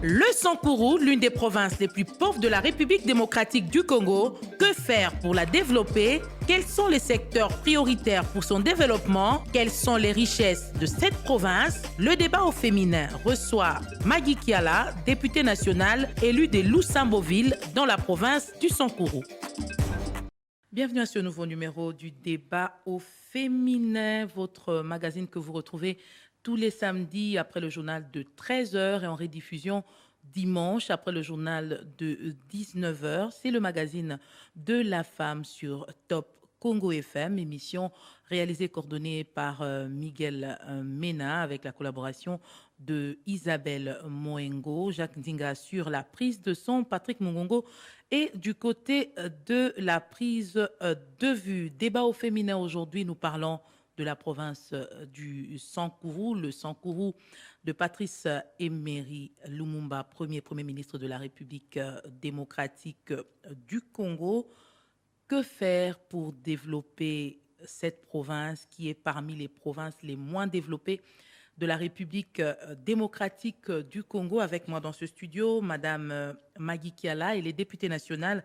Le Sankuru, l'une des provinces les plus pauvres de la République démocratique du Congo, que faire pour la développer? Quels sont les secteurs prioritaires pour son développement? Quelles sont les richesses de cette province? Le débat au féminin reçoit Magui Kiala, députée nationale élue de Lusamboville dans la province du Sankuru. Bienvenue à ce nouveau numéro du débat au féminin, votre magazine que vous retrouvez tous les samedis après le journal de 13h et en rediffusion dimanche après le journal de 19h. C'est le magazine de la femme sur Top Congo FM, émission réalisée et coordonnée par Miguel Mena avec la collaboration de Isabelle Moengo, Jacques Ndinga sur la prise de son, Patrick Mungongo et du côté de la prise de vue. Débat au féminin aujourd'hui, nous parlons de la province du Sankuru, le Sankuru de Patrice Emery Lumumba, premier ministre de la République démocratique du Congo. Que faire pour développer cette province qui est parmi les provinces les moins développées de la République démocratique du Congo? Avec moi dans ce studio, Madame Magui Kiala, elle est députée nationale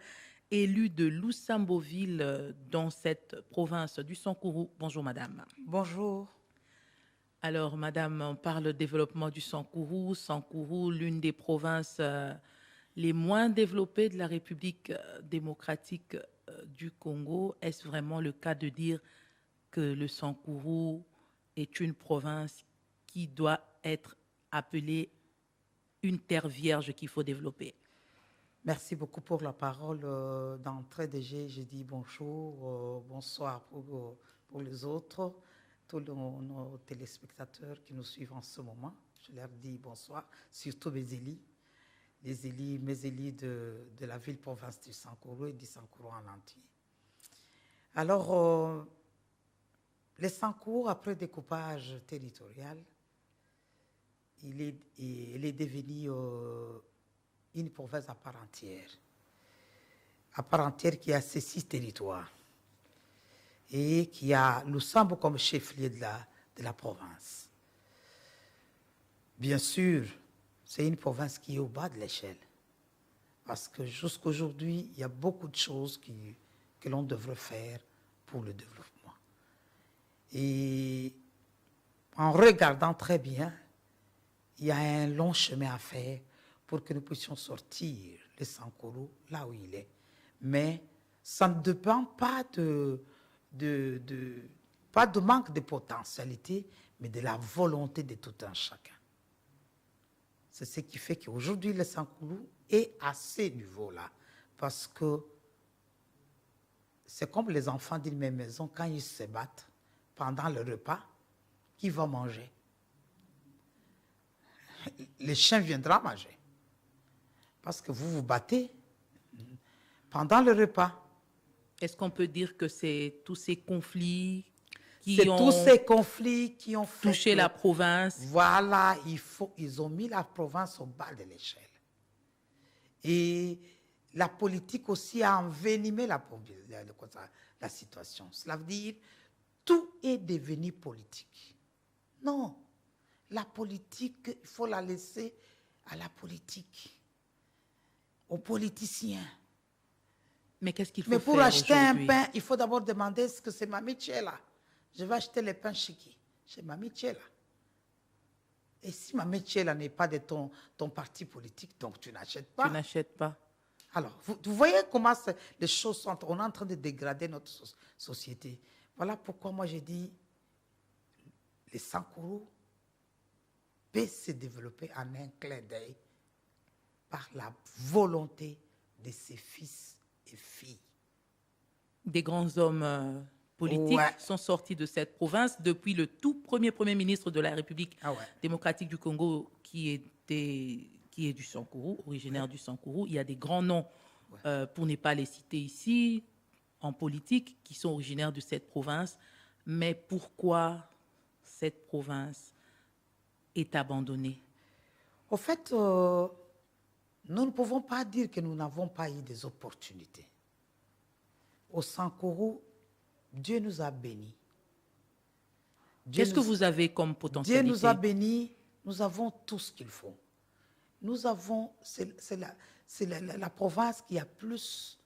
élue de Lusamboville dans cette province du Sankuru. Bonjour Madame. Bonjour. Alors Madame, on parle de développement du Sankuru. Sankuru, l'une des provinces les moins développées de la République démocratique du Congo. Est-ce vraiment le cas de dire que le Sankuru est une province qui doit être appelée une terre vierge qu'il faut développer? Merci beaucoup pour la parole. D'entrée déjà, je dis bonjour, bonsoir pour les autres, tous nos téléspectateurs qui nous suivent en ce moment. Je leur dis bonsoir, surtout mes élus, mes élus de la ville-province du Sankuru et du Sankuru en entier. Alors, les Sankuru, après découpage territorial, il est devenu une province à part entière qui a ses 6 territoires et qui a Lusambo comme chef-lieu de la province. Bien sûr, c'est une province qui est au bas de l'échelle parce que jusqu'à aujourd'hui, il y a beaucoup de choses que l'on devrait faire pour le développement. Et en regardant très bien, il y a un long chemin à faire pour que nous puissions sortir le Sankuru là où il est. Mais ça ne dépend pas pas de manque de potentialité, mais de la volonté de tout un chacun. C'est ce qui fait qu'aujourd'hui, le Sankuru est à ce niveau-là. Parce que c'est comme les enfants d'une même maison, quand ils se battent pendant le repas, qui va manger? Le chien viendra manger. Parce que vous vous battez pendant le repas. Est-ce qu'on peut dire que c'est tous ces conflits qui ont touché la province? Voilà, ils ont mis la province au bas de l'échelle. Et la politique aussi a envenimé la situation. Cela veut dire tout est devenu politique. Non, la politique, il faut la laisser à la politique, aux politiciens. Mais qu'est-ce qu'il faut faire pour acheter un pain, il faut d'abord demander ce que c'est Mamie Tchela. Je vais acheter le pain chez qui? Chez Mamie Tchela. Et si Mamie Tchela n'est pas de ton parti politique, donc tu n'achètes pas. Tu n'achètes pas. Alors, vous voyez comment les choses sont. On est en train de dégrader notre société. Voilà pourquoi moi j'ai dit, les Sankuru peut se développer en un clin d'œil par la volonté de ses fils et filles. Des grands hommes politiques sont sortis de cette province depuis le tout premier ministre de la République démocratique du Congo qui est du Sankuru, originaire du Sankuru. Il y a des grands noms, pour ne pas les citer ici, en politique, qui sont originaires de cette province. Mais pourquoi cette province est abandonnée? Au fait, nous ne pouvons pas dire que nous n'avons pas eu des opportunités. Au Sankuru, Dieu nous a bénis. Qu'est-ce que vous avez comme potentialité? Dieu nous a bénis, nous avons tout ce qu'il faut. nous avons, c'est la province qui a plus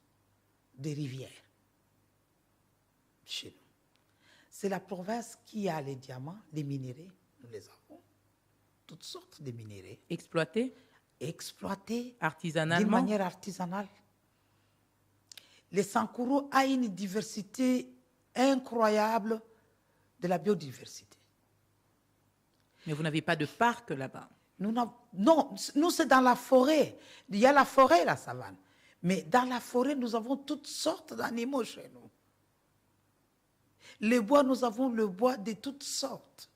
de rivières chez nous. C'est la province qui a les diamants, les minéraux, nous les avons, toutes sortes de minéraux. Exploité Exploités d'une artisanalement. manière artisanale. Les Sankourou a une diversité incroyable de la biodiversité. Mais vous n'avez pas de parc là-bas. Non, nous c'est dans la forêt. Il y a la forêt, la savane. Mais dans la forêt, nous avons toutes sortes d'animaux chez nous. Les bois, nous avons le bois de toutes sortes.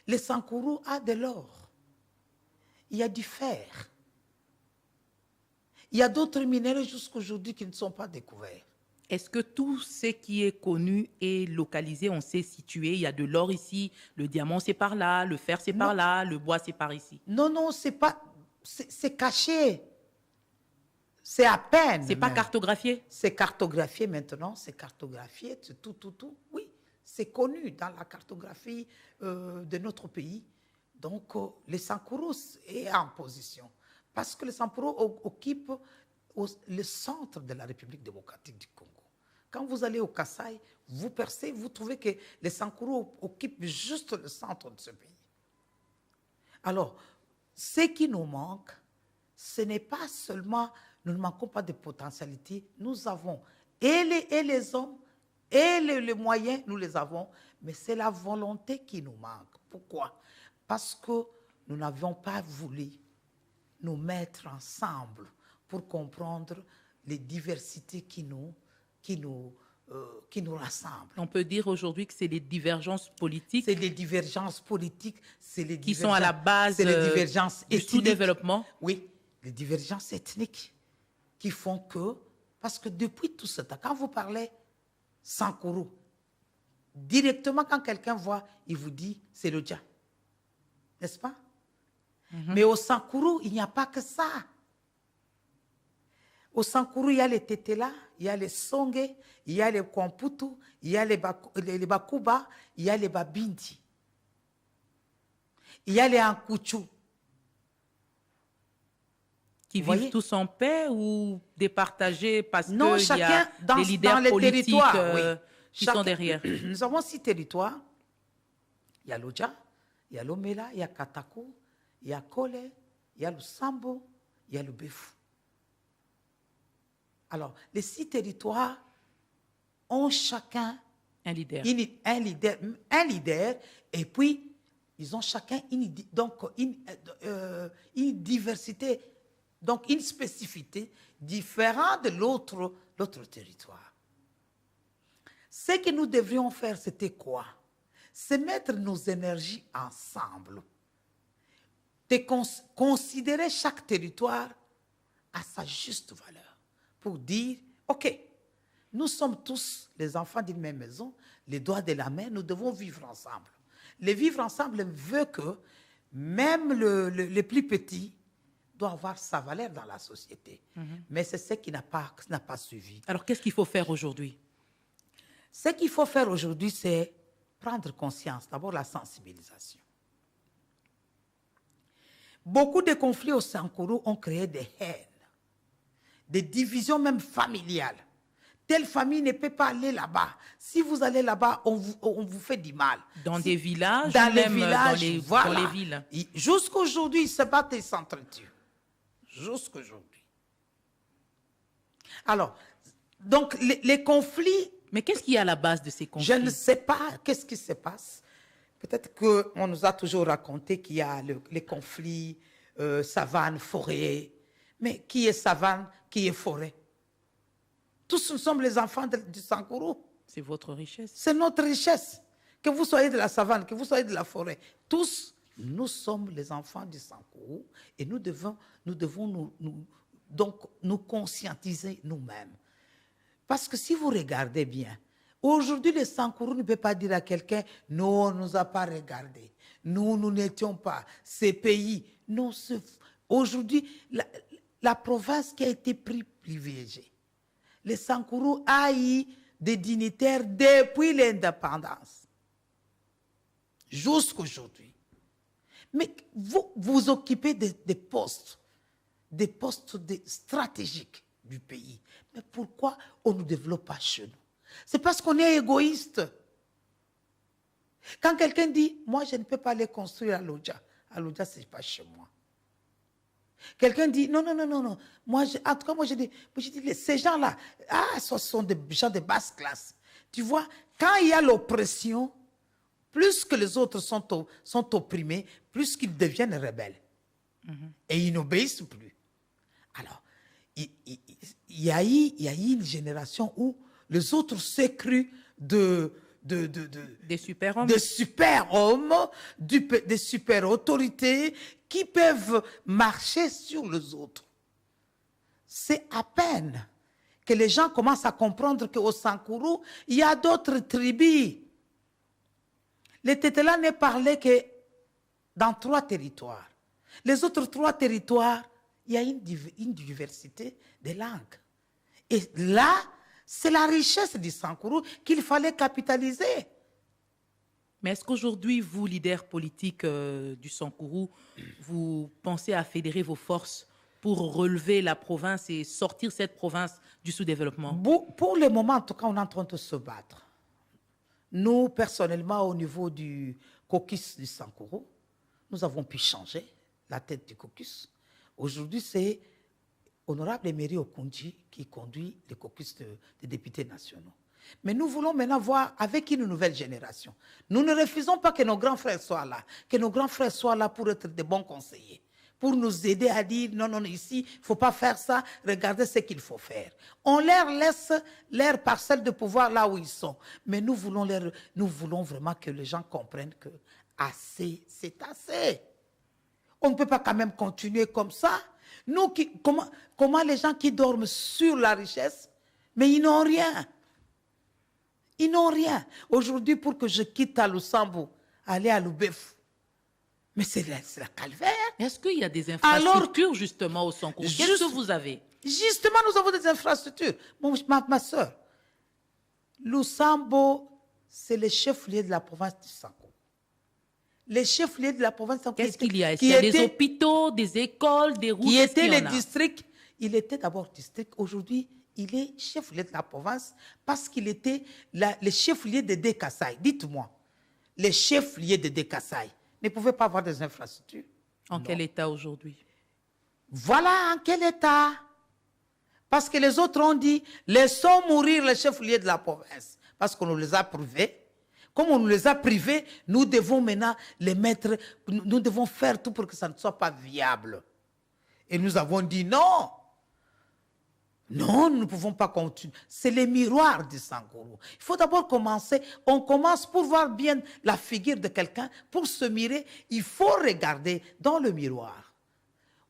Les Sankourou a de l'or. Il y a du fer. Il y a d'autres minéraux jusqu'à aujourd'hui qui ne sont pas découverts. Est-ce que tout ce qui est connu est localisé, on sait situer? Il y a de l'or ici, le diamant c'est par là, le fer c'est par là, le bois c'est par ici. Non, c'est pas, c'est caché. C'est à peine. C'est pas cartographié? C'est cartographié maintenant, c'est cartographié, c'est tout. Oui, c'est connu dans la cartographie de notre pays. Donc, les Sankourou est en position. Parce que les Sankourou occupent le centre de la République démocratique du Congo. Quand vous allez au Kasaï, vous percez, vous trouvez que les Sankourou occupent juste le centre de ce pays. Alors, ce qui nous manque, ce n'est pas seulement, nous ne manquons pas de potentialité, nous avons et les hommes et les moyens, nous les avons, mais c'est la volonté qui nous manque. Pourquoi? Parce que nous n'avions pas voulu nous mettre ensemble pour comprendre les diversités qui nous rassemblent. On peut dire aujourd'hui que c'est les divergences politiques. C'est les divergences politiques, c'est les qui sont à la base du sous-développement. Oui, les divergences ethniques qui font que, parce que depuis tout ce temps, quand vous parlez Sankourou, directement quand quelqu'un voit, il vous dit c'est le Dja. N'est-ce pas? Mais au Sankourou, il n'y a pas que ça. Au Sankourou, il y a les Tétéla, il y a les Songé, il y a les Kwamputu, il y a les Bakuba, il y a les Babindi. Il y a les Ankouchou. Qui vivent tous en paix ou départagés parce qu'il y a des leaders politiques qui sont derrière? Nous avons 6 territoires. Il y a l'Odja, il y a l'Omela, il y a Katakou, il y a Kole, il y a le Sambo, il y a le Befou. Alors, les 6 territoires ont chacun un leader. Un leader, et puis ils ont chacun une diversité, donc une spécificité différente de l'autre territoire. Ce que nous devrions faire, c'était quoi? C'est mettre nos énergies ensemble, de considérer chaque territoire à sa juste valeur, pour dire, OK, nous sommes tous les enfants d'une même maison, les doigts de la main, nous devons vivre ensemble. Le vivre ensemble veut que même le plus petit doit avoir sa valeur dans la société. Mais c'est ce qui n'a pas suivi. Alors, qu'est-ce qu'il faut faire aujourd'hui? Ce qu'il faut faire aujourd'hui, c'est prendre conscience, d'abord la sensibilisation. Beaucoup de conflits au Sankourou ont créé des haines, des divisions même familiales. Telle famille ne peut pas aller là-bas. Si vous allez là-bas, on vous fait du mal. Dans des villages, dans les même villages, dans les villes. Jusqu'aujourd'hui, ils se battent et s'entretuent. Jusqu'aujourd'hui. Alors, donc les conflits... Mais qu'est-ce qu'il y a à la base de ces conflits? Je ne sais pas qu'est-ce qui se passe. Peut-être qu'on nous a toujours raconté qu'il y a les conflits savane, forêt. Mais qui est savane, qui est forêt? Tous nous sommes les enfants du Sankourou. C'est votre richesse. C'est notre richesse. Que vous soyez de la savane, que vous soyez de la forêt. Tous, nous sommes les enfants du Sankourou et nous devons nous conscientiser nous-mêmes. Parce que si vous regardez bien, aujourd'hui, le Sankourou ne peut pas dire à quelqu'un « Non, on ne nous a pas regardé. Nous n'étions pas. Ces pays. » Non, aujourd'hui, la province qui a été privilégiée, le Sankourou a eu des dignitaires depuis l'indépendance jusqu'à aujourd'hui. Mais vous occupez des postes stratégiques du pays. Mais pourquoi on ne développe pas chez nous? C'est parce qu'on est égoïste. Quand quelqu'un dit, moi je ne peux pas aller construire à Lodja ce n'est pas chez moi. Quelqu'un dit, non, moi, en tout cas, moi je dis ces gens-là, ce sont des gens de basse classe. Tu vois, quand il y a l'oppression, plus que les autres sont opprimés, plus qu'ils deviennent rebelles. Et ils n'obéissent plus. Alors, il y a eu une génération où les autres s'est cru des super-hommes, des super-autorités qui peuvent marcher sur les autres. C'est à peine que les gens commencent à comprendre qu'au Sankuru, il y a d'autres tribus. Les Tétela ne parlaient que dans 3 territoires. Les autres 3 territoires, il y a une diversité de langues. Et là, c'est la richesse du Sankuru qu'il fallait capitaliser. Mais est-ce qu'aujourd'hui, vous, leader politique du Sankuru, vous pensez à fédérer vos forces pour relever la province et sortir cette province du sous-développement? Pour le moment, en tout cas, on est en train de se battre. Nous, personnellement, au niveau du caucus du Sankuru, nous avons pu changer la tête du caucus. Aujourd'hui, c'est Honorable Emery Okoundji qui conduit le caucus des députés nationaux. Mais nous voulons maintenant voir avec une nouvelle génération. Nous ne refusons pas que nos grands frères soient là, que nos grands frères soient là pour être de bons conseillers, pour nous aider à dire non, ici, il ne faut pas faire ça, regardez ce qu'il faut faire. On leur laisse leur parcelle de pouvoir là où ils sont. Mais nous voulons vraiment que les gens comprennent que assez, c'est assez. On ne peut pas quand même continuer comme ça. Nous, comment les gens qui dorment sur la richesse, mais ils n'ont rien. Ils n'ont rien. Aujourd'hui, pour que je quitte à Lusambo, aller à Lubef, mais c'est la calvaire. Est-ce qu'il y a des infrastructures justement au Sankuru? Qu'est-ce que vous avez? Justement, nous avons des infrastructures. Ma soeur, Lusambo, c'est le chef-lieu de la province du Sankuru. Les chefs-lieux de la province. Qu'est-ce qu'il y a? Il y a des hôpitaux, des écoles, des routes. Qui étaient les districts. Il était d'abord district. Aujourd'hui, il est chef-lieu de la province parce qu'il était le chef-lieu de Dekasai. Dites-moi, les chefs-lieux de Dekasai ne pouvaient pas avoir des infrastructures. En quel état aujourd'hui? Voilà en quel état. Parce que les autres ont dit, laissons mourir les chefs-lieux de la province. Parce qu'on nous les a privés. Comme on nous les a privés, nous devons maintenant les mettre, nous devons faire tout pour que ça ne soit pas viable. Et nous avons dit non. Non, nous ne pouvons pas continuer. C'est les miroirs du Sankuru. Il faut d'abord commencer. On commence pour voir bien la figure de quelqu'un. Pour se mirer, il faut regarder dans le miroir.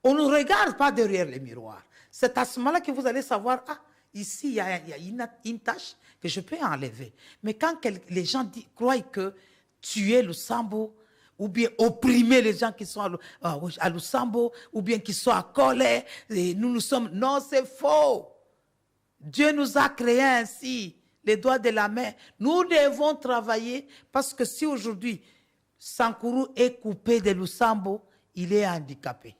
On ne regarde pas derrière le miroir. C'est à ce moment-là que vous allez savoir, ici, il y a une tâche que je peux enlever. Mais quand les gens croient que tuer le Sambo, ou bien opprimer les gens qui sont à Lusambo, ou bien qui sont à Kolé, nous sommes... Non, c'est faux. Dieu nous a créés ainsi, les doigts de la main. Nous devons travailler parce que si aujourd'hui, Sankuru est coupé de Lusambo, il est handicapé.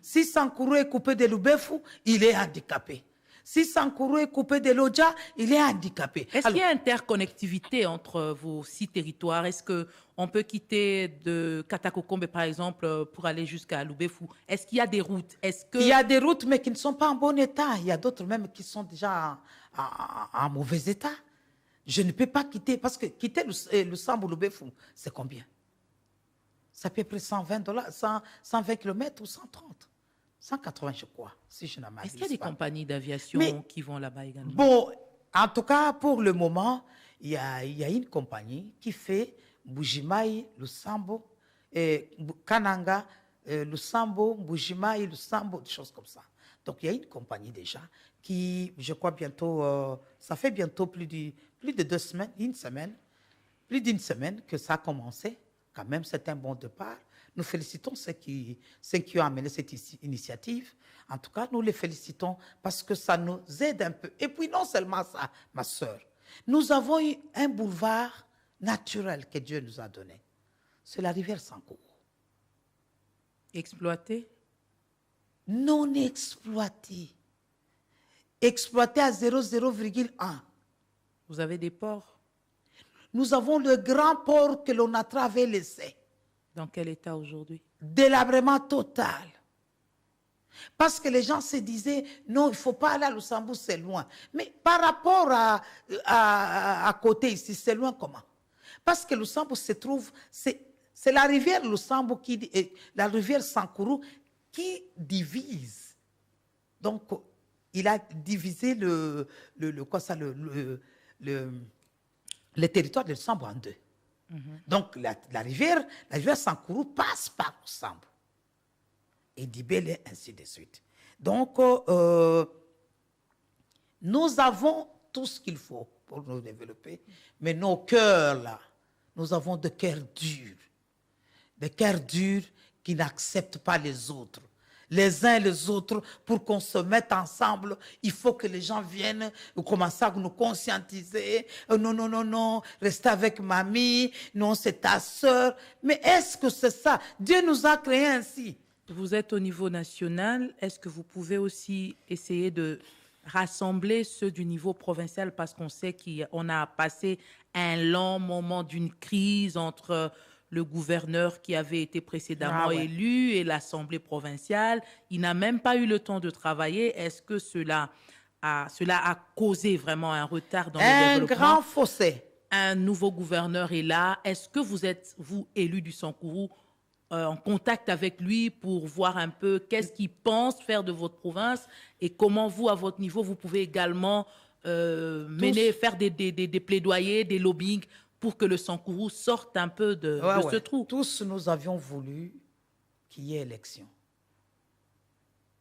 Si Sankuru est coupé de Lubefu, il est handicapé. Si Sankuru est coupé de Lodja, il est handicapé. Est-ce qu'il y a interconnectivité entre vos 6 territoires? Est-ce qu'on peut quitter de Katakokombe, par exemple, pour aller jusqu'à Lubefu? Est-ce qu'il y a des routes? Il y a des routes, mais qui ne sont pas en bon état. Il y a d'autres même qui sont déjà en mauvais état. Je ne peux pas quitter, parce que quitter le Sambo Lubefu, c'est combien? Ça peut près $120, 120 km ou 130. 180, je crois, si je n'ai pas. Est-ce qu'il y a des compagnies d'aviation qui vont là-bas également? Bon, en tout cas, pour le moment, il y a une compagnie qui fait Mbujimayi, Lusambo, Kananga, Lusambo, Mbujimayi, Lusambo, des choses comme ça. Donc, il y a une compagnie déjà qui, je crois bientôt, ça fait bientôt plus de 2 semaines, plus d'une semaine que ça a commencé. Quand même, c'est un bon départ. Nous félicitons ceux qui ont amené cette initiative. En tout cas, nous les félicitons parce que ça nous aide un peu. Et puis, non seulement ça, ma soeur, nous avons eu un boulevard naturel que Dieu nous a donné. C'est la rivière Sankuru. Exploité? Non exploité. Exploité à 0,1. Vous avez des ports? Nous avons le grand port que l'on a laissé. Dans quel état aujourd'hui? Délabrement total. Parce que les gens se disaient, non, il ne faut pas aller à Lusambourg, c'est loin. Mais par rapport à côté ici, c'est loin comment? Parce que Lusambourg se trouve, c'est la rivière Lusambourg, la rivière Sankourou qui divise. Donc, il a divisé le territoire de Lusambourg en deux. Donc, la rivière Sankourou passe par Lusambourg. Et Dibélé, ainsi de suite. Donc, nous avons tout ce qu'il faut pour nous développer, mais nos cœurs, là, nous avons des cœurs durs qui n'acceptent pas les autres. Les uns et les autres, pour qu'on se mette ensemble, il faut que les gens viennent commencer à nous conscientiser. Non, non, non, non, restez avec mamie, non, c'est ta sœur. Mais est-ce que c'est ça? Dieu nous a créés ainsi. Vous êtes au niveau national. Est-ce que vous pouvez aussi essayer de rassembler ceux du niveau provincial, parce qu'on sait qu'on a passé un long moment d'une crise entre le gouverneur qui avait été précédemment élu et l'Assemblée provinciale. Il n'a même pas eu le temps de travailler. Est-ce que cela a causé vraiment un retard dans le développement? Un grand fossé. Un nouveau gouverneur est là. Est-ce que vous êtes, vous, élu du Sankourou, en contact avec lui pour voir un peu qu'est-ce qu'il pense faire de votre province et comment vous, à votre niveau, vous pouvez également faire des plaidoyers, des lobbying pour que le Sankourou sorte un peu de ce trou? Tous nous avions voulu qu'il y ait élection.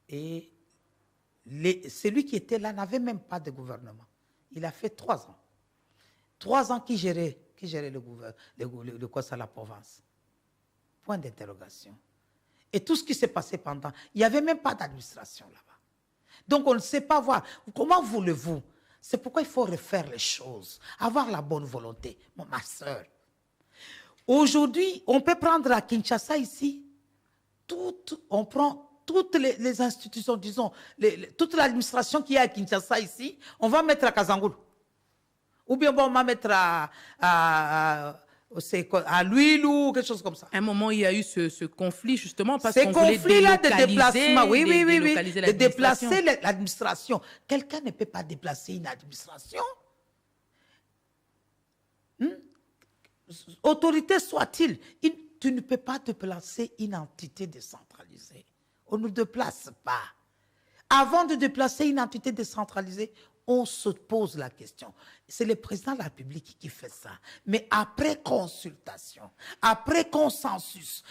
Et celui qui était là n'avait même pas de gouvernement. Il a fait 3 ans. 3 ans qui gérait la province. Point d'interrogation. Et tout ce qui s'est passé pendant, il n'y avait même pas d'administration là-bas. Donc on ne sait pas voir. Comment voulez-vous? C'est pourquoi il faut refaire les choses, avoir la bonne volonté. Ma soeur, aujourd'hui, on peut prendre à Kinshasa ici, on prend toutes les institutions, disons, toute l'administration qui est à Kinshasa ici, on va mettre à Kazangoul. Ou bien on va mettre à l'huile ou quelque chose comme ça. À un moment, il y a eu ce conflit, justement, parce qu'on voulait délocaliser, de déplacer l'administration. Quelqu'un ne peut pas déplacer une administration. Autorité soit-il, tu ne peux pas déplacer une entité décentralisée. On ne déplace pas. Avant de déplacer une entité décentralisée, on se pose la question. C'est le président de la République qui fait ça. Mais après consultation, après consensus,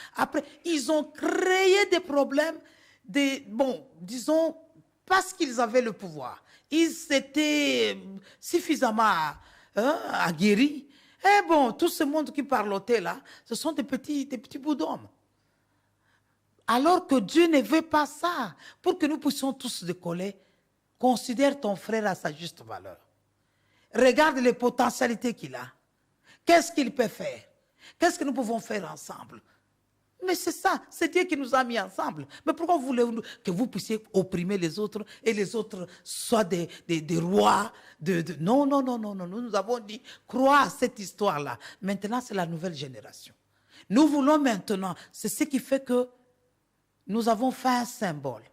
ils ont créé des problèmes, disons, parce qu'ils avaient le pouvoir. Ils s'étaient suffisamment aguerris. Et bon, tout ce monde qui parlotait là, ce sont des petits bouts d'hommes. Alors que Dieu ne veut pas ça. Pour que nous puissions tous décoller, considère ton frère à sa juste valeur. Regarde les potentialités qu'il a. Qu'est-ce qu'il peut faire? Qu'est-ce que nous pouvons faire ensemble? Mais c'est ça, c'est Dieu qui nous a mis ensemble. Mais pourquoi voulez-vous que vous puissiez opprimer les autres et les autres soient des rois? Non, non, non, non, non. Nous avons dit, crois à cette histoire-là. Maintenant, c'est la nouvelle génération. Nous voulons maintenant, c'est ce qui fait que nous avons fait un symbole.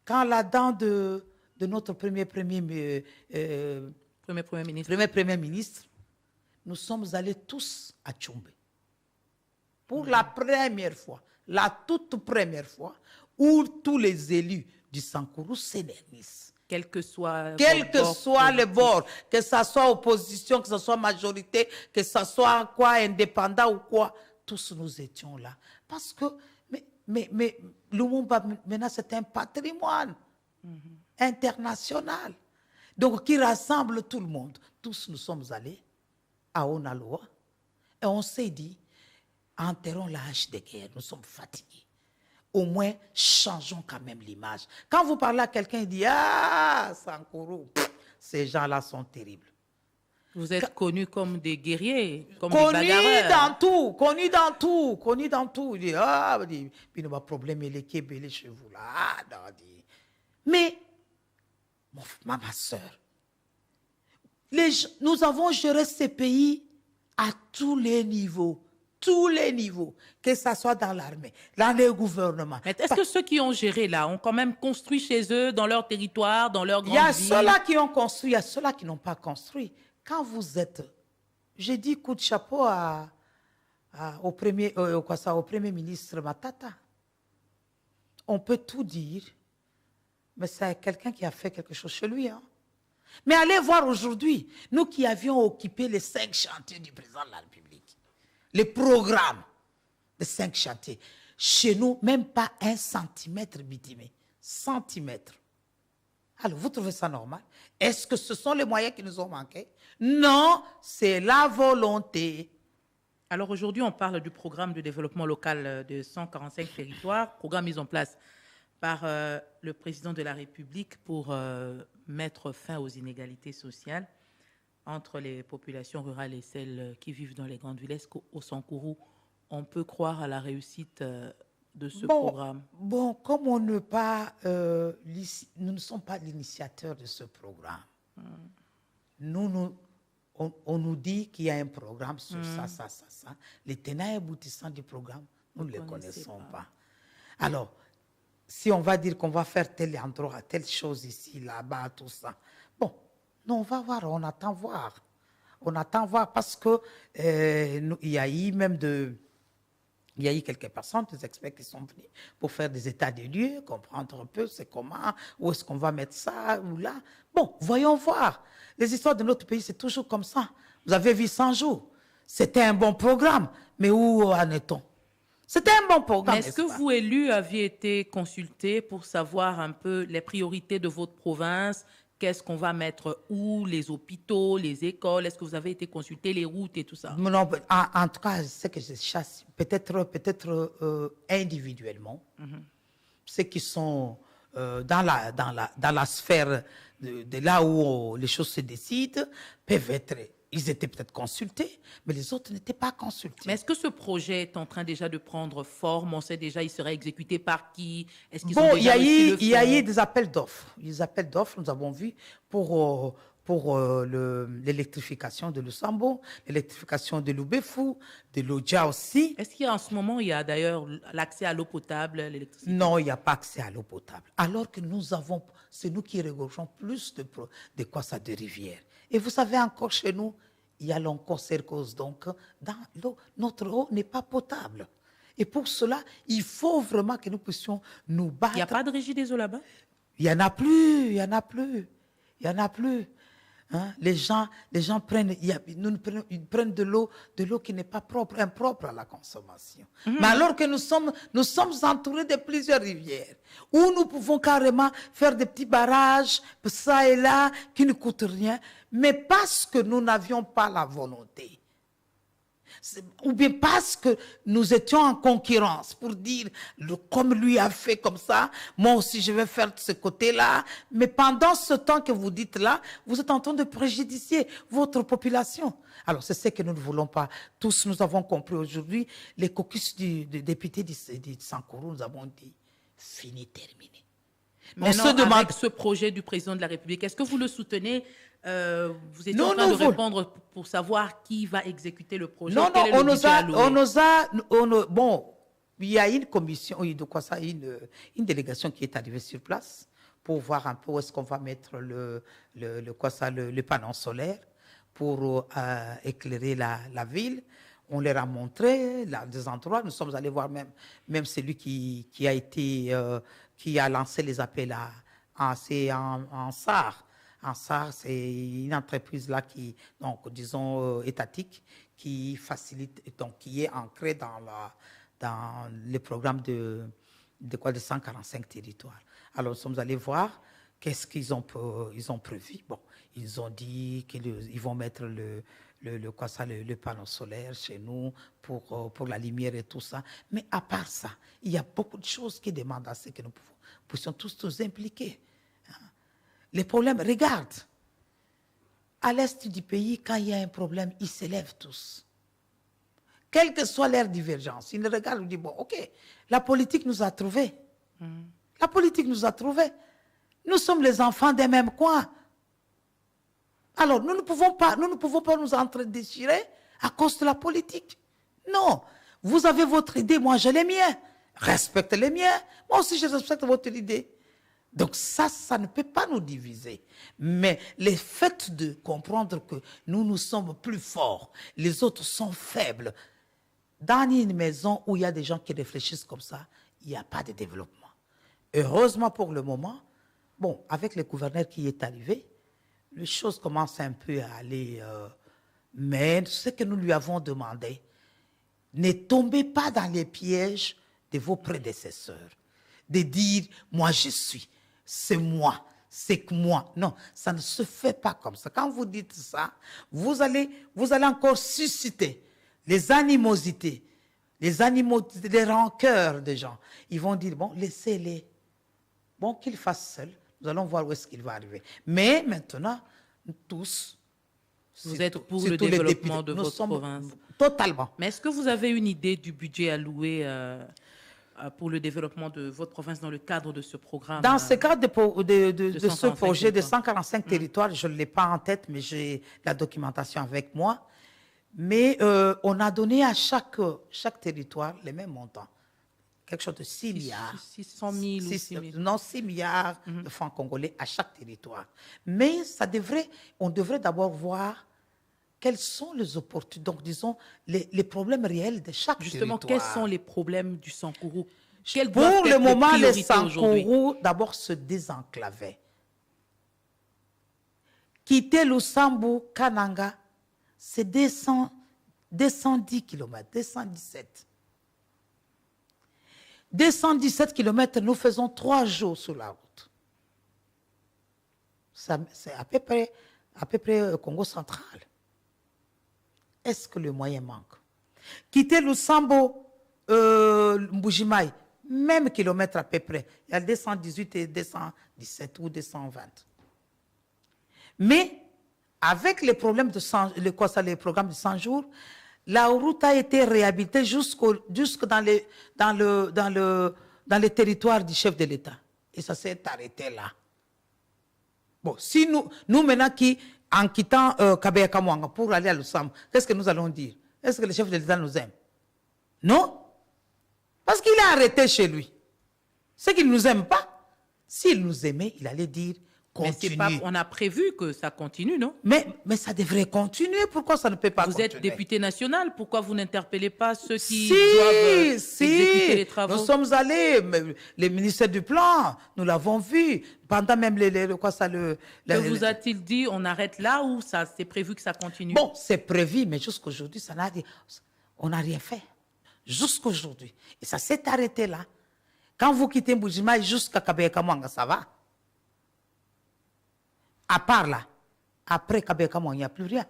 Quand la dent de notre premier ministre, nous sommes allés tous à Tchoumbé. Pour la première fois, la toute première fois, où tous les élus du Sankourou s'énergissent. Quel que soit le bord, que ce soit opposition, que ce soit majorité, que ce soit indépendant ou quoi, tous nous étions là. Parce que, mais Lumumba, maintenant, c'est un patrimoine international. Donc, qui rassemble tout le monde. Tous nous sommes allés à Onaloa et on s'est dit, enterrons la hache de guerre, nous sommes fatigués. Au moins, changeons quand même l'image. Quand vous parlez à quelqu'un, il dit, ah, Sankourou, ces gens-là sont terribles. Vous êtes connus comme des guerriers, comme des Connus bagarreurs. dans tout, connus dans tout, connus dans tout. Il dit, ah, puis nous avons problème, il est belé chez vous là. Ah, non, dit. Mais, ma soeur, nous avons géré ces pays à tous les niveaux. Tous les niveaux, que ce soit dans l'armée, dans les gouvernements. Mais est-ce que ceux qui ont géré là ont quand même construit chez eux, dans leur territoire, dans leur grande ville? Il y a ceux-là qui ont construit, il y a ceux-là qui n'ont pas construit. Quand vous êtes, j'ai dit coup de chapeau au premier ministre Matata. On peut tout dire, mais c'est quelqu'un qui a fait quelque chose chez lui. Hein. Mais allez voir aujourd'hui, nous qui avions occupé les 5 chantiers du président de la République, les programmes de 5 chantiers, chez nous, même pas 1 centimètre bitumé, centimètre. Alors, vous trouvez ça normal? Est-ce que ce sont les moyens qui nous ont manqué? Non, c'est la volonté. Alors aujourd'hui, on parle du programme de développement local de 145 territoires, programme mis en place par le président de la République pour mettre fin aux inégalités sociales entre les populations rurales et celles qui vivent dans les grandes villes. Est-ce qu'au Sankourou, on peut croire à la réussite de ce programme? Bon, comme on ne pas, nous ne sommes pas l'initiateur de ce programme. On nous dit qu'il y a un programme sur ça. Les tenants et aboutissants du programme, nous ne les connaissons pas. Alors, si on va dire qu'on va faire tel endroit, telle chose ici, là-bas, tout ça, bon, non, on va voir, on attend voir. On attend voir parce que il y a eu même il y a eu quelques personnes, des experts qui sont venus pour faire des états des lieux, comprendre un peu c'est comment, où est-ce qu'on va mettre ça, ou là. Bon, voyons voir. Les histoires de notre pays, c'est toujours comme ça. Vous avez vu 100 jours. C'était un bon programme, mais où en est-on? C'était un bon programme. Est-ce que vous, élus, aviez été consultés pour savoir un peu les priorités de votre province? Qu'est-ce qu'on va mettre où? Les hôpitaux, les écoles? Est-ce que vous avez été consultés, les routes et tout ça? Non, en tout cas, c'est que je chasse peut-être individuellement. Ceux qui sont dans la sphère de là où les choses se décident peuvent être. Ils étaient peut-être consultés, mais les autres n'étaient pas consultés. Mais est-ce que ce projet est en train déjà de prendre forme? On sait déjà, il serait exécuté par qui? Est-ce qu'ils ont déjà reçu le fonds? Il y a eu des appels d'offres. Les appels d'offres, nous avons vu pour l'électrification de Lusambo, l'électrification de Loubefou, de Lodja aussi. Est-ce qu'en ce moment, il y a d'ailleurs l'accès à l'eau potable, l'électricité? Non, il n'y a pas accès à l'eau potable. Alors que c'est nous qui regorgeons plus de rivières. Et vous savez, encore chez nous, il y a l'oncocercose. Donc, notre eau n'est pas potable. Et pour cela, il faut vraiment que nous puissions nous battre. Il n'y a pas de régie des eaux là-bas? Il n'y en a plus, il n'y en a plus. Il n'y en a plus. Hein? Les gens prennent, ils prennent de l'eau qui n'est pas propre, impropre à la consommation. Mais alors que nous sommes entourés de plusieurs rivières, où nous pouvons carrément faire des petits barrages, ça et là, qui ne coûtent rien, mais parce que nous n'avions pas la volonté. Ou bien parce que nous étions en concurrence pour dire, comme lui a fait comme ça, moi aussi je vais faire de ce côté-là. Mais pendant ce temps que vous dites là, vous êtes en train de préjudicer votre population. Alors c'est ce que nous ne voulons pas. Tous nous avons compris aujourd'hui, les caucus du député du Sankourou, nous avons dit, fini, terminé. Maintenant, avec ce projet du président de la République, est-ce que vous le soutenez? Vous étiez en train de répondre pour savoir qui va exécuter le projet. Non, bon, il y a une commission, une délégation qui est arrivée sur place pour voir un peu où est-ce qu'on va mettre le panneau solaire pour éclairer la ville. On leur a montré des endroits. Nous sommes allés voir même celui qui a lancé les appels en SAR. En SAR, c'est une entreprise là étatique, qui facilite, donc qui est ancrée dans le programme de 145 territoires. Alors nous sommes allés voir qu'est-ce qu'ils ont prévu. Bon, ils ont dit qu'ils vont mettre le panneau solaire chez nous pour la lumière et tout ça. Mais à part ça, il y a beaucoup de choses qui demandent à ce que nous puissions tous nous impliquer. Les problèmes, regarde, À l'est du pays, quand il y a un problème, ils s'élèvent tous. Quelle que soit leur divergence, ils nous regardent et disent, bon, ok, la politique nous a trouvés. La politique nous a trouvés. Nous sommes les enfants des mêmes coins. Alors, nous ne pouvons pas nous entre-déchirer à cause de la politique. Non. Vous avez votre idée, moi j'ai les miens. Respectez les miens. Moi aussi, je respecte votre idée. Donc ça ne peut pas nous diviser. Mais le fait de comprendre que nous sommes plus forts, les autres sont faibles, dans une maison où il y a des gens qui réfléchissent comme ça, il n'y a pas de développement. Heureusement pour le moment, bon, avec le gouverneur qui est arrivé, les choses commencent un peu à aller, mais ce que nous lui avons demandé, ne tombez pas dans les pièges de vos prédécesseurs, de dire, moi je suis, c'est moi, c'est que moi. Non, ça ne se fait pas comme ça. Quand vous dites ça, vous allez encore susciter les animosités, les rancœurs des gens. Ils vont dire, bon, laissez-les. Bon, qu'il fasse seul. Nous allons voir où est-ce qu'il va arriver. Mais maintenant, tous, vous êtes pour le développement de votre province. Totalement. Mais est-ce que vous avez une idée du budget alloué pour le développement de votre province dans le cadre de ce programme? Dans ce cadre de ce projet de territoires. 145 territoires, je ne l'ai pas en tête, mais j'ai la documentation avec moi. Mais on a donné à chaque territoire les mêmes montants. Quelque chose de 6 milliards. 600 000 ou 6 000. Non, 6 milliards de francs congolais à chaque territoire. Mais on devrait d'abord voir quelles sont les opportunités, donc disons les problèmes réels de chaque Justement, territoire. quels sont les problèmes du Sankourou? Pour le moment, les Sankourou d'abord se désenclavaient. Quitter Lusambu, Kananga, c'est 210 km, 217. 217 km, nous faisons 3 jours sur la route. C'est à peu près Congo central. Est-ce que le moyen manque? Quitter Lusambo, Mbujimaï, même kilomètre à peu près. Il y a 218 et 217 ou 220. Mais avec les problèmes les programmes de 100 jours, la route a été réhabilitée jusque dans les territoires du chef de l'État. Et ça s'est arrêté là. Bon, si nous maintenant en quittant Kabeya Kamwanga pour aller à Lusam, qu'est-ce que nous allons dire? Est-ce que le chef de l'État nous aime? Non. Parce qu'il a arrêté chez lui. C'est qu'il ne nous aime pas. S'il nous aimait, il allait dire continue. Mais on a prévu que ça continue, non? Mais ça devrait continuer. Pourquoi ça ne peut pas continuer? Vous êtes député national. Pourquoi vous n'interpellez pas ceux qui doivent exécuter les travaux? Nous sommes allés, le ministère du Plan, nous l'avons vu. Pendant même Que vous a-t-il dit, on arrête là ou c'est prévu que ça continue? Bon, c'est prévu, mais jusqu'aujourd'hui, on n'a rien fait. Jusqu'aujourd'hui. Et ça s'est arrêté là. Quand vous quittez Mbujima jusqu'à Kabeya Kamwanga, ça va. À part là, après Kabeya Kamwanga, il n'y a plus rien.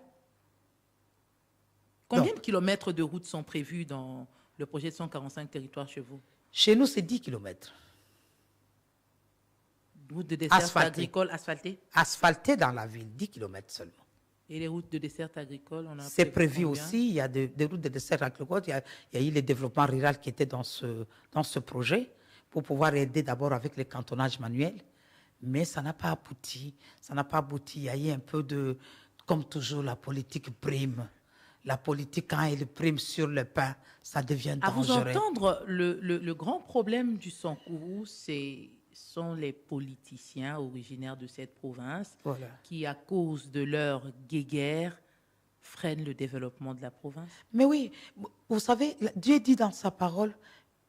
Combien de kilomètres de routes sont prévus dans le projet de 145 territoires chez vous? Chez nous, c'est 10 kilomètres. Routes de dessert agricole asphaltées? Asphaltées dans la ville, 10 kilomètres seulement. Et les routes de dessert agricole, c'est prévu aussi. Il y a des routes de dessert agricole. Il y a eu le développement rural qui était dans ce projet pour pouvoir aider d'abord avec le cantonnage manuel. Mais ça n'a pas abouti. Ça n'a pas abouti. Il y a eu un peu comme toujours, la politique prime. La politique, quand elle prime sur le pain, ça devient dangereux. À vous entendre, le grand problème du Sankourou, sont les politiciens originaires de cette province qui, à cause de leur guéguerre, freinent le développement de la province. Mais oui, vous savez, Dieu dit dans sa parole,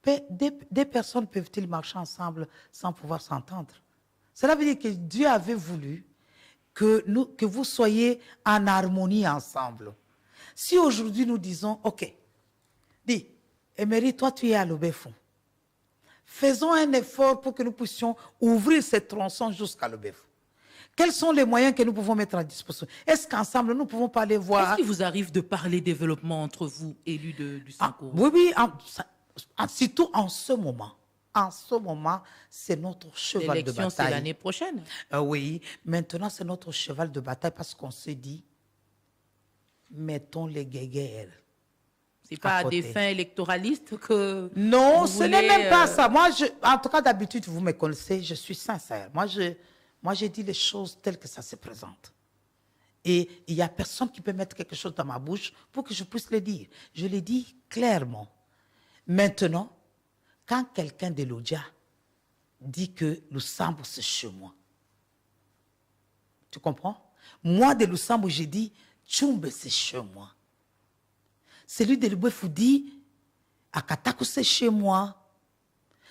des personnes peuvent-ils marcher ensemble sans pouvoir s'entendre? Cela veut dire que Dieu avait voulu que vous soyez en harmonie ensemble. Si aujourd'hui nous disons, OK, dis, Emery, toi tu es à l'Obefou. Faisons un effort pour que nous puissions ouvrir cette tronçon jusqu'à l'Obefou. Quels sont les moyens que nous pouvons mettre à disposition? Est-ce qu'ensemble, nous ne pouvons pas aller voir... Est-ce qu'il vous arrive de parler développement entre vous, élus du Sankourou? Oui, surtout en ce moment. En ce moment, c'est notre cheval de L'élection, c'est bataille. l'année prochaine. Oui, maintenant, c'est notre cheval de bataille parce qu'on se dit, mettons les guéguerres. C'est pas à des côté. fins électoralistes que Non, vous ce n'est voulez, même pas ça. Moi, en tout cas, d'habitude, vous me connaissez, je suis sincère. Moi, je dis les choses telles que ça se présente. Et il n'y a personne qui peut mettre quelque chose dans ma bouche pour que je puisse le dire. Je le dis clairement. Maintenant, quand quelqu'un de l'Odia dit que Lusambo, c'est chez moi, tu comprends? Moi, de Lusambo, j'ai dit, Tchumbe, c'est chez moi. Celui de Lubefu dit, Akatako, c'est chez moi.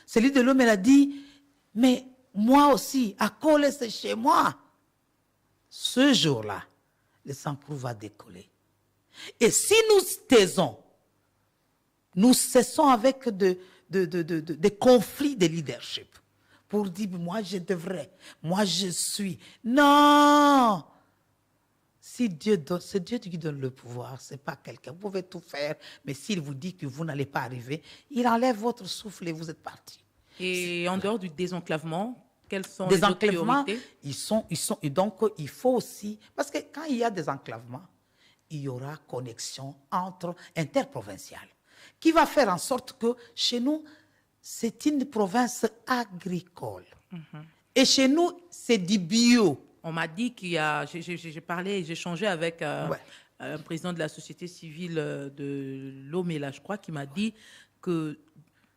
Celui de l'homme, elle a dit, mais moi aussi, Akole, c'est chez moi. Ce jour-là, le Sankourou va décoller. Et si nous taisons, nous cessons avec des conflits de leadership pour dire, moi je devrais, moi je suis. Non! Si c'est Dieu qui donne le pouvoir, ce n'est pas quelqu'un. Vous pouvez tout faire, mais s'il vous dit que vous n'allez pas arriver, il enlève votre souffle et vous êtes parti. Et en dehors du désenclavement, quelles sont Des les autres enclavements, priorités? et donc il faut aussi, parce que quand il y a des enclavements, il y aura connexion interprovinciale, qui va faire en sorte que chez nous, c'est une province agricole. Et chez nous, c'est du bio. On m'a dit qu'il y a, j'ai parlé, j'ai échangé avec un président de la société civile de Lomé, je crois, qui m'a dit que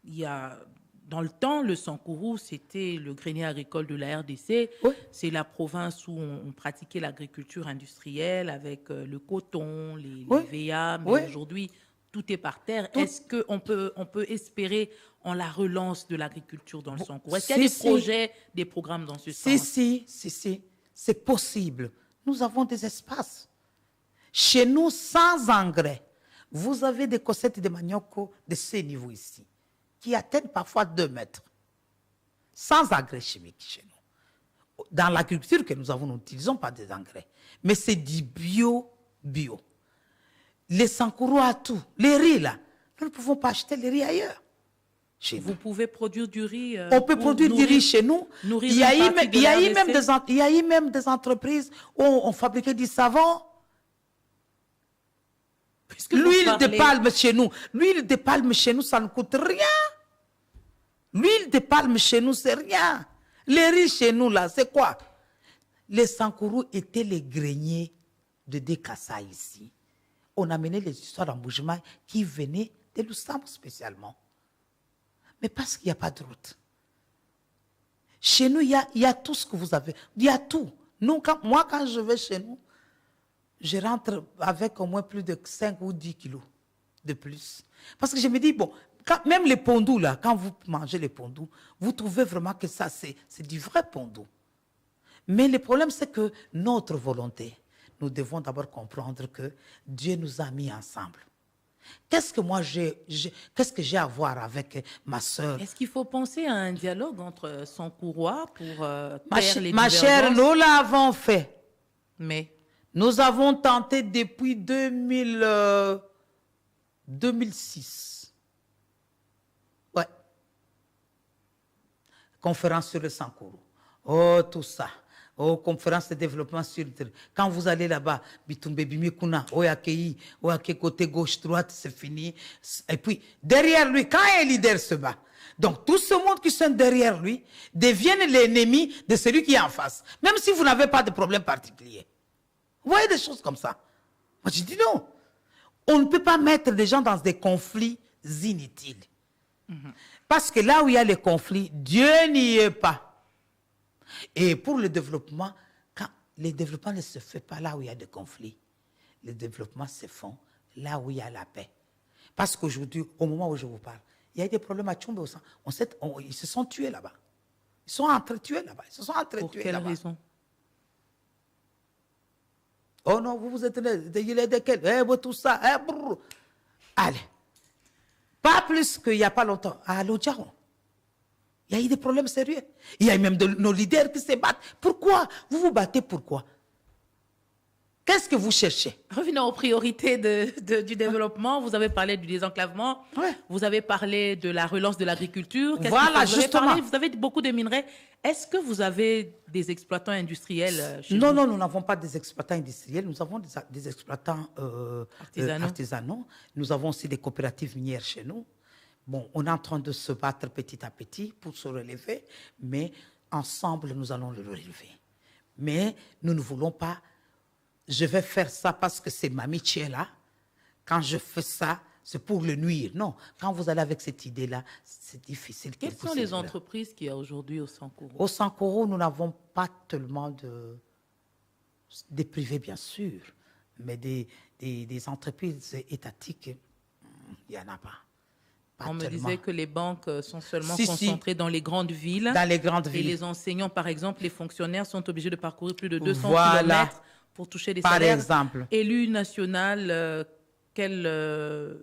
il y a, dans le temps, le Sankourou, c'était le grenier agricole de la RDC. Oui. C'est la province où on pratiquait l'agriculture industrielle avec le coton, les VA, mais aujourd'hui, tout est par terre. Est-ce qu'on peut espérer en la relance de l'agriculture dans le Sankourou? Est-ce qu'il y a des projets, des programmes dans ce sens? Si, c'est possible. Nous avons des espaces. Chez nous, sans engrais, vous avez des cossettes de manioc de ce niveau ici, qui atteignent parfois 2 mètres, sans engrais chimiques chez nous. Dans l'agriculture que nous avons, nous n'utilisons pas des engrais, mais c'est du bio. Les Sankourou à tout. Les riz, là, nous ne pouvons pas acheter les riz ailleurs. Vous pouvez produire du riz. On peut produire du riz chez nous. Il y a eu même des entreprises où on fabriquait du savon. L'huile de palme chez nous. L'huile de palme chez nous, ça ne coûte rien. L'huile de palme chez nous, c'est rien. Les riz chez nous, là, c'est quoi? Les Sankourou étaient les greniers de Dekassa ici. On amenait les histoires d'embouchement qui venaient de Lusambo spécialement. Mais parce qu'il n'y a pas de route. Chez nous, il y a tout ce que vous avez. Il y a tout. Nous, moi, quand je vais chez nous, je rentre avec au moins plus de 5 ou 10 kilos de plus. Parce que je me dis, bon, même les pondous, là, quand vous mangez les pondous, vous trouvez vraiment que ça, c'est du vrai pondou. Mais le problème, c'est que notre volonté, nous devons d'abord comprendre que Dieu nous a mis ensemble. Qu'est-ce que j'ai à voir avec ma sœur? Est-ce qu'il faut penser à un dialogue entre Sankourois pour taire les divergences? Ma chère, nous l'avons fait. Mais nous avons tenté depuis 2006. Ouais. Conférence sur le Sankourou. Oh, tout ça. Oh, conférence de développement sur le territoire. Quand vous allez là-bas, Bitumbe Bimikuna, Oyakei, Oyake côté gauche-droite, c'est fini. Et puis, derrière lui, quand un leader se bat, donc tout ce monde qui sont derrière lui deviennent l'ennemi de celui qui est en face. Même si vous n'avez pas de problème particulier. Vous voyez des choses comme ça. Moi, je dis non. On ne peut pas mettre les gens dans des conflits inutiles. Parce que là où il y a les conflits, Dieu n'y est pas. Et pour le développement, le développement ne se fait pas là où il y a des conflits. Le développement se fait là où il y a la paix. Parce qu'aujourd'hui, au moment où je vous parle, il y a des problèmes à Tchumbe. Ils se sont tués là-bas. Ils sont entretués là-bas. Ils se sont entretués pour quelle raison? Oh non, vous êtes tout ça. Allez. Pas plus qu'il n'y a pas longtemps. À l'Odjaron. Il y a eu des problèmes sérieux. Il y a même nos leaders qui se battent. Pourquoi? Vous vous battez pourquoi? Qu'est-ce que vous cherchez? Revenons aux priorités du développement. Vous avez parlé du désenclavement. Ouais. Vous avez parlé de la relance de l'agriculture. Voilà, justement. Vous avez beaucoup de minerais. Est-ce que vous avez des exploitants industriels chez Non, vous? non, nous n'avons pas des exploitants industriels. Nous avons des exploitants artisanaux. Nous avons aussi des coopératives minières chez nous. Bon, on est en train de se battre petit à petit pour se relever, mais ensemble, nous allons le relever. Mais nous ne voulons pas... Je vais faire ça parce que c'est ma métier là. Quand je fais ça, c'est pour le nuire. Non, quand vous allez avec cette idée-là, c'est difficile. Quelles sont les entreprises qu'il y a aujourd'hui au Sankoro? Au Sankoro, nous n'avons pas tellement des privés, bien sûr, mais des entreprises étatiques, il n'y en a pas. On me disait que les banques sont seulement concentrées dans les grandes villes. Dans les grandes villes. Et les enseignants, par exemple, les fonctionnaires sont obligés de parcourir plus de 200 kilomètres pour toucher des salaires. Par exemple. Élu national, quel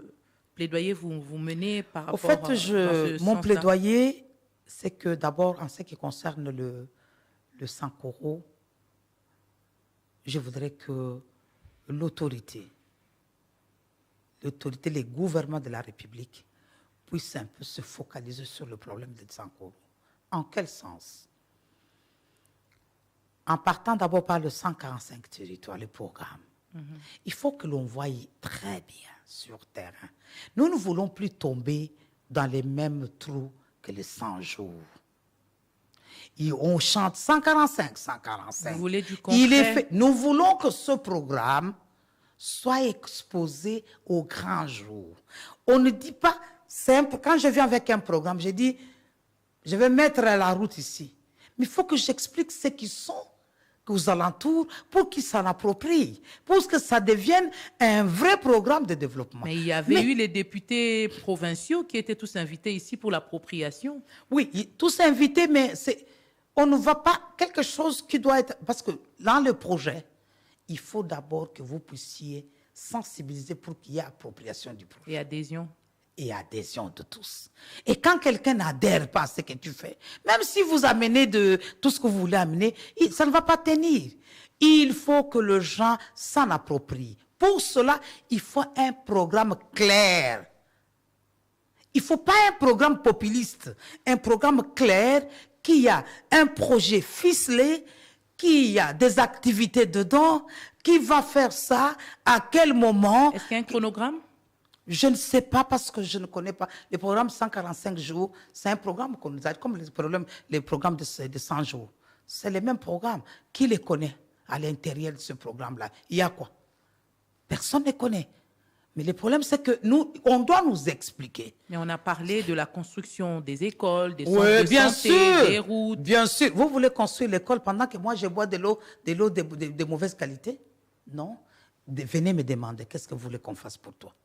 plaidoyer vous menez par rapport à mon plaidoyer, c'est que d'abord, en ce qui concerne le Sankoro, je voudrais que l'autorité, les gouvernements de la République puissent un peu se focaliser sur le problème de Sankoro. En quel sens? En partant d'abord par le 145 territoire, le programme, il faut que l'on voie très bien sur terrain. Nous ne voulons plus tomber dans les mêmes trous que les 100 jours. Et on chante 145, 145. Vous voulez du concret? Nous voulons que ce programme soit exposé au grand jour. On ne dit pas simple. Quand je viens avec un programme, je dis, je vais mettre la route ici. Mais il faut que j'explique ce qui sont aux alentours pour qu'ils s'en approprient, pour que ça devienne un vrai programme de développement. Mais il y avait eu les députés provinciaux qui étaient tous invités ici pour l'appropriation. Oui, tous invités, mais on ne voit pas quelque chose qui doit être... Parce que dans le projet, il faut d'abord que vous puissiez sensibiliser pour qu'il y ait appropriation du projet. Et adhésion. Et adhésion de tous. Et quand quelqu'un n'adhère pas à ce que tu fais, même si vous amenez tout ce que vous voulez amener, ça ne va pas tenir. Il faut que les gens s'en approprient. Pour cela, il faut un programme clair. Il ne faut pas un programme populiste, un programme clair qui a un projet ficelé, qui a des activités dedans, qui va faire ça, à quel moment. Est-ce qu'il y a un chronogramme? Je ne sais pas parce que je ne connais pas. Le programme 145 jours, c'est un programme qu'on nous a comme les programmes de 100 jours. C'est les mêmes programmes. Qui les connaît à l'intérieur de ce programme-là? Il y a quoi? Personne ne les connaît. Mais le problème, c'est que on doit nous expliquer. Mais on a parlé de la construction des écoles, des centres de santé, des routes. Bien sûr. Vous voulez construire l'école pendant que moi, je bois de l'eau de mauvaise qualité? Non. Venez me demander, qu'est-ce que vous voulez qu'on fasse pour toi?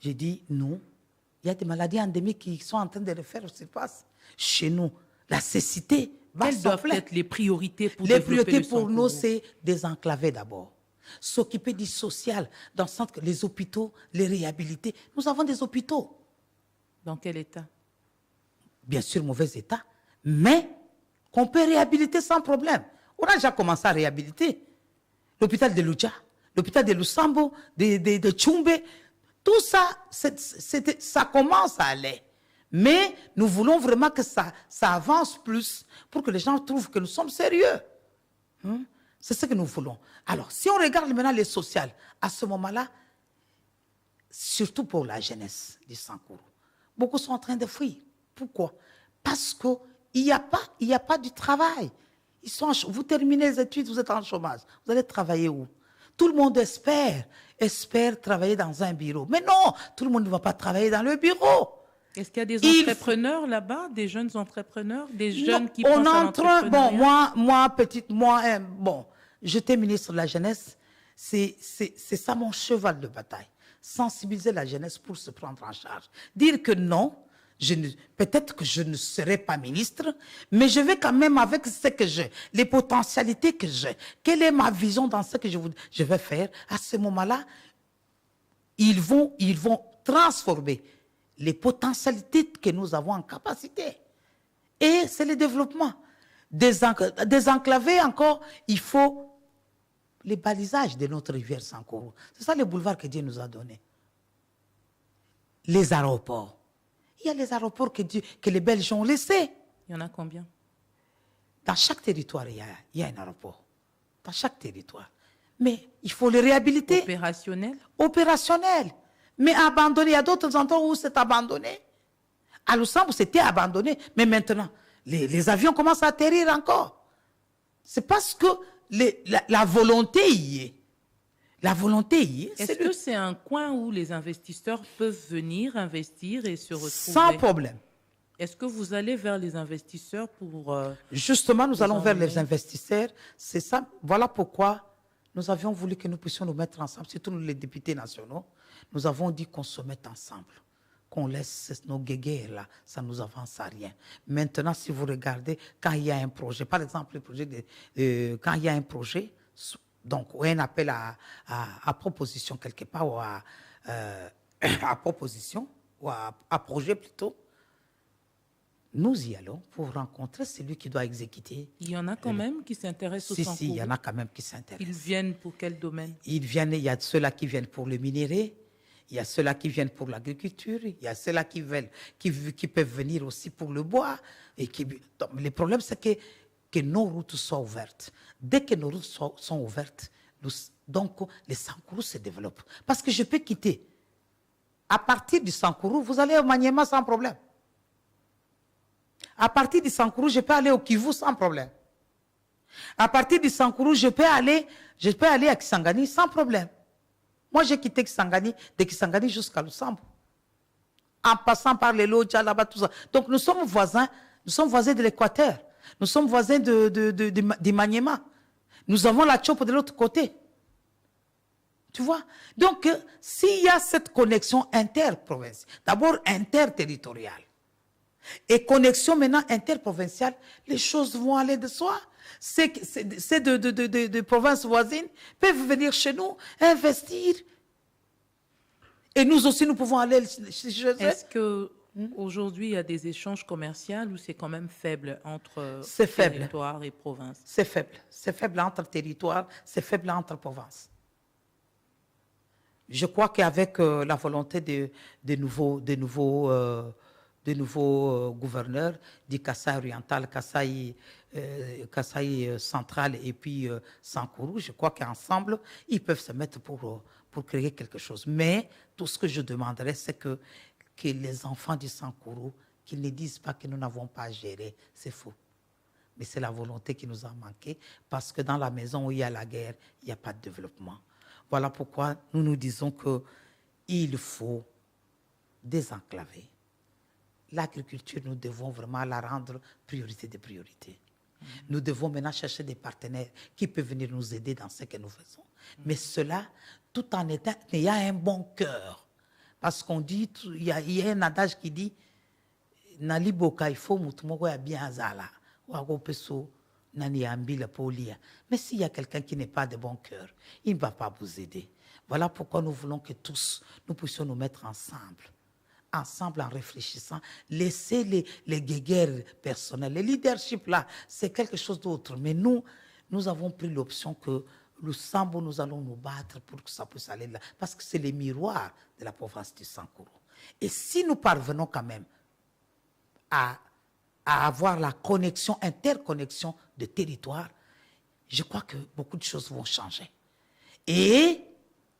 J'ai dit, non, il y a des maladies endémiques qui sont en train de le faire se passe. Chez nous, la cécité va Quelles doivent être les priorités pour les priorités pour nous, c'est désenclaver d'abord. S'occuper du social, dans le sens que les hôpitaux, les réhabiliter. Nous avons des hôpitaux. Dans quel état? Bien sûr, mauvais état, mais qu'on peut réhabiliter sans problème. On a déjà commencé à réhabiliter. L'hôpital de Lucha, l'hôpital de Lusambo, de Tchumbe. Tout ça, ça commence à aller. Mais nous voulons vraiment que ça avance plus pour que les gens trouvent que nous sommes sérieux. C'est ce que nous voulons. Alors, si on regarde maintenant les sociales, à ce moment-là, surtout pour la jeunesse du Sankoro, beaucoup sont en train de fuir. Pourquoi? Parce qu'il n'y a pas du travail. Vous terminez les études, vous êtes en chômage. Vous allez travailler où? Tout le monde espère travailler dans un bureau. Mais non, tout le monde ne va pas travailler dans le bureau. Est-ce qu'il y a des entrepreneurs là-bas, des jeunes entrepreneurs, des jeunes qui pensent à l'entrepreneuriat? Bon, j'étais ministre de la Jeunesse. C'est ça mon cheval de bataille. Sensibiliser la jeunesse pour se prendre en charge. Dire que non, peut-être que je ne serai pas ministre, mais je vais quand même avec ce que j'ai, les potentialités que j'ai. Quelle est ma vision dans ce que je vais faire? À ce moment-là, ils vont transformer les potentialités que nous avons en capacité. Et c'est le développement. Désenclaver encore, il faut les balisages de notre rivière Sankourou. C'est ça le boulevard que Dieu nous a donné. Les aéroports. Il y a les aéroports que les Belges ont laissés. Il y en a combien? Dans chaque territoire, il y a un aéroport. Dans chaque territoire. Mais il faut le réhabiliter. Opérationnel? Opérationnel. Mais abandonné. Il y a d'autres endroits où c'est abandonné. À Lusambo, c'était abandonné. Mais maintenant, les avions commencent à atterrir encore. C'est parce que la volonté y est. La volonté y est. Est-ce que c'est un coin où les investisseurs peuvent venir investir et se retrouver? Sans problème. Est-ce que vous allez vers les investisseurs pour... Justement, nous allons vers emmener? les investisseurs. C'est ça. Voilà pourquoi nous avions voulu que nous puissions nous mettre ensemble, surtout nous les députés nationaux. Nous avons dit qu'on se mette ensemble, qu'on laisse nos guéguerres là, ça ne nous avance à rien. Maintenant, si vous regardez, quand il y a un projet, par exemple, le projet quand il y a un projet, donc ou un appel à proposition quelque part, ou à proposition, ou à projet plutôt, nous y allons pour rencontrer celui qui doit exécuter. Il y en a quand même qui s'intéressent au Sankourou? Si, il y en a quand même qui s'intéressent. Ils viennent pour quel domaine? Il y a ceux-là qui viennent pour le minerai, il y a ceux-là qui viennent pour l'agriculture, il y a ceux-là qui peuvent venir aussi pour le bois. Donc, le problème, c'est que nos routes soient ouvertes. Dès que nos routes sont ouvertes, donc les Sankourou se développent. Parce que je peux quitter. À partir du Sankourou, vous allez au Maniema sans problème. À partir du Sankourou, je peux aller au Kivu sans problème. À partir du Sankourou, je peux aller à Kisangani sans problème. Moi, j'ai quitté Kisangani, de Kisangani jusqu'à Lusambo. En passant par les Lodja, là-bas, tout ça. Donc, nous sommes voisins de l'Équateur. Nous sommes voisins de Maniema. Nous avons la Tchopo de l'autre côté. Tu vois? Donc, s'il y a cette connexion interprovinciale, d'abord interterritoriale, et connexion maintenant interprovinciale, les choses vont aller de soi. Ces de provinces voisines peuvent venir chez nous, investir. Et nous aussi, nous pouvons aller chez eux. Est-ce qu'aujourd'hui, il y a des échanges commerciaux ou c'est quand même faible entre territoire et province? C'est faible. C'est faible entre territoires, c'est faible entre provinces. Je crois qu'avec la volonté de nouveaux gouverneurs du Kasaï oriental, Kasaï central et puis Sankourou, je crois qu'ensemble, ils peuvent se mettre pour créer quelque chose. Mais tout ce que je demanderais, c'est que les enfants du Sankourou, qu'ils ne disent pas que nous n'avons pas géré, c'est faux. Mais c'est la volonté qui nous a manqué, parce que dans la maison où il y a la guerre, il n'y a pas de développement. Voilà pourquoi nous nous disons qu'il faut désenclaver. L'agriculture, nous devons vraiment la rendre priorité de priorité. Nous devons maintenant chercher des partenaires qui peuvent venir nous aider dans ce que nous faisons. Mais cela, tout en ayant un bon cœur. Parce qu'on dit, il y a un adage qui dit, Nali boka il faut mutumoko ya bien azala, wago peso nani ambila polia. Mais s'il y a quelqu'un qui n'est pas de bon cœur, il ne va pas vous aider. Voilà pourquoi nous voulons que tous, nous puissions nous mettre ensemble en réfléchissant, laisser les guéguerres personnelles. Le leadership, là, c'est quelque chose d'autre. Mais nous avons pris l'option que le Sambo, nous allons nous battre pour que ça puisse aller là. Parce que c'est le miroir de la province du Sankourou. Et si nous parvenons quand même à avoir la connexion, interconnexion de territoire, je crois que beaucoup de choses vont changer. Et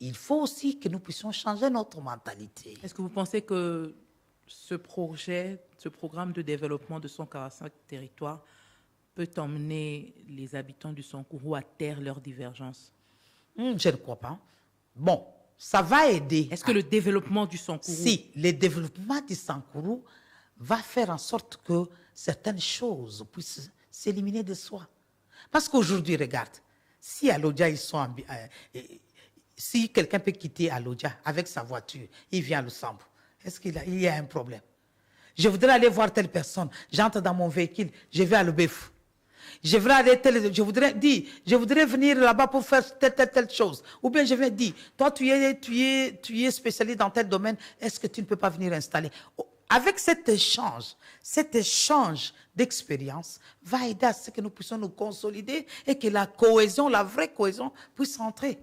il faut aussi que nous puissions changer notre mentalité. Est-ce que vous pensez que ce programme de développement de 145 territoires peut emmener les habitants du Sankourou à taire leurs divergences? Je ne crois pas. Bon, ça va aider. Est-ce que le développement du Sankourou... Si, le développement du Sankourou va faire en sorte que certaines choses puissent s'éliminer de soi. Parce qu'aujourd'hui, regarde, si à Lodja, si quelqu'un peut quitter à Lodja avec sa voiture, il vient à Lusambo, est-ce qu'il y a un problème? Je voudrais aller voir telle personne, j'entre dans mon véhicule, je vais à Lubef. Je voudrais venir là-bas pour faire telle chose. Ou bien je vais dire, toi tu es spécialiste dans tel domaine, est-ce que tu ne peux pas venir installer? avec cet échange d'expérience va aider à ce que nous puissions nous consolider et que la cohésion, la vraie cohésion, puisse entrer.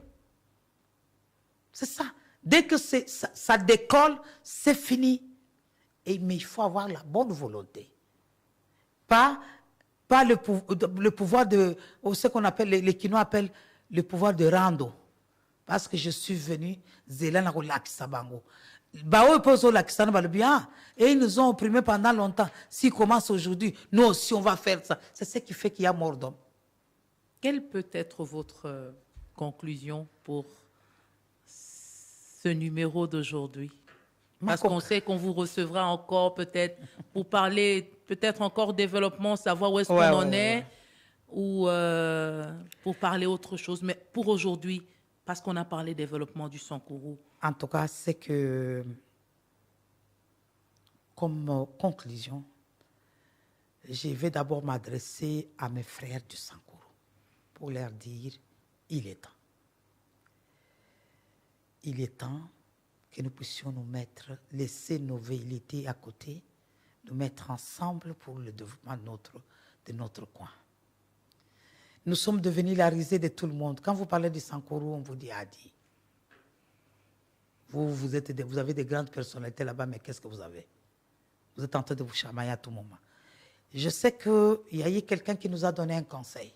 C'est ça. Dès que ça décolle, c'est fini. Mais il faut avoir la bonne volonté. Pas le pouvoir de, ce qu'on appelle, les Kinois appellent le pouvoir de rando. Parce que je suis venu, Zélana au lac Sabango. Et ils nous ont opprimés pendant longtemps. S'ils commencent aujourd'hui, nous aussi on va faire ça. C'est ce qui fait qu'il y a mort d'homme. Quelle peut être votre conclusion pour ce numéro d'aujourd'hui? Parce qu'on sait qu'on vous recevra encore peut-être pour parler, peut-être encore développement, savoir où est-ce qu'on en est, ou pour parler autre chose. Mais pour aujourd'hui, parce qu'on a parlé développement du Sankourou. En tout cas, c'est que, comme conclusion, je vais d'abord m'adresser à mes frères du Sankourou pour leur dire, il est temps. Il est temps que nous puissions laisser nos velléités à côté, nous mettre ensemble pour le développement de notre coin. Nous sommes devenus la risée de tout le monde. Quand vous parlez du Sankourou, on vous dit Adi. Vous avez des grandes personnalités là-bas, mais qu'est-ce que vous avez? Vous êtes en train de vous chamailler à tout moment. Je sais qu'il y a eu quelqu'un qui nous a donné un conseil.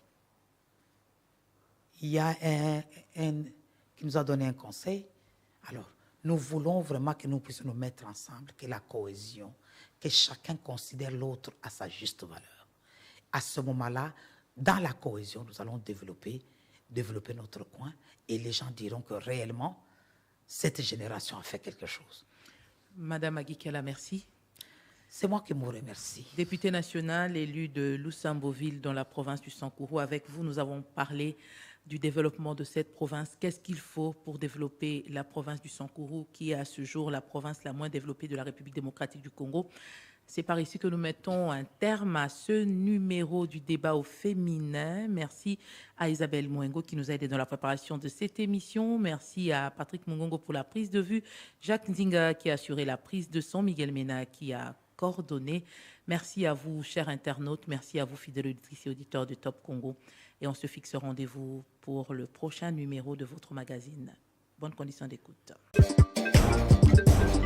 Il y a un qui nous a donné un conseil. Alors, nous voulons vraiment que nous puissions nous mettre ensemble, que la cohésion, que chacun considère l'autre à sa juste valeur. À ce moment-là, dans la cohésion, nous allons développer notre coin et les gens diront que réellement, cette génération a fait quelque chose. Madame Aguikela, merci. C'est moi qui vous remercie. Députée nationale élue de Lusamboville dans la province du Sankourou, avec vous, nous avons parlé du développement de cette province. Qu'est-ce qu'il faut pour développer la province du Sankourou, qui est à ce jour la province la moins développée de la République démocratique du Congo? C'est par ici que nous mettons un terme à ce numéro du débat au féminin. Merci à Isabelle Mwengo qui nous a aidé dans la préparation de cette émission. Merci à Patrick Mungongo pour la prise de vue. Jacques Nzinga qui a assuré la prise de son. Miguel Mena qui a coordonné. Merci à vous, chers internautes. Merci à vous, fidèles auditrices et auditeurs de Top Congo. Et on se fixe rendez-vous pour le prochain numéro de votre magazine. Bonne condition d'écoute.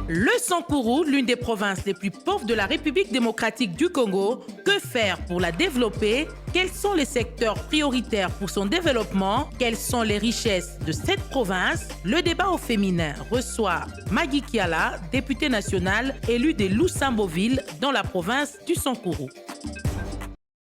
Le Sankourou, l'une des provinces les plus pauvres de la République démocratique du Congo, que faire pour la développer? Quels sont les secteurs prioritaires pour son développement? Quelles sont les richesses de cette province? Le débat au féminin reçoit Magui Kiala, députée nationale élue de Lusamboville dans la province du Sankourou.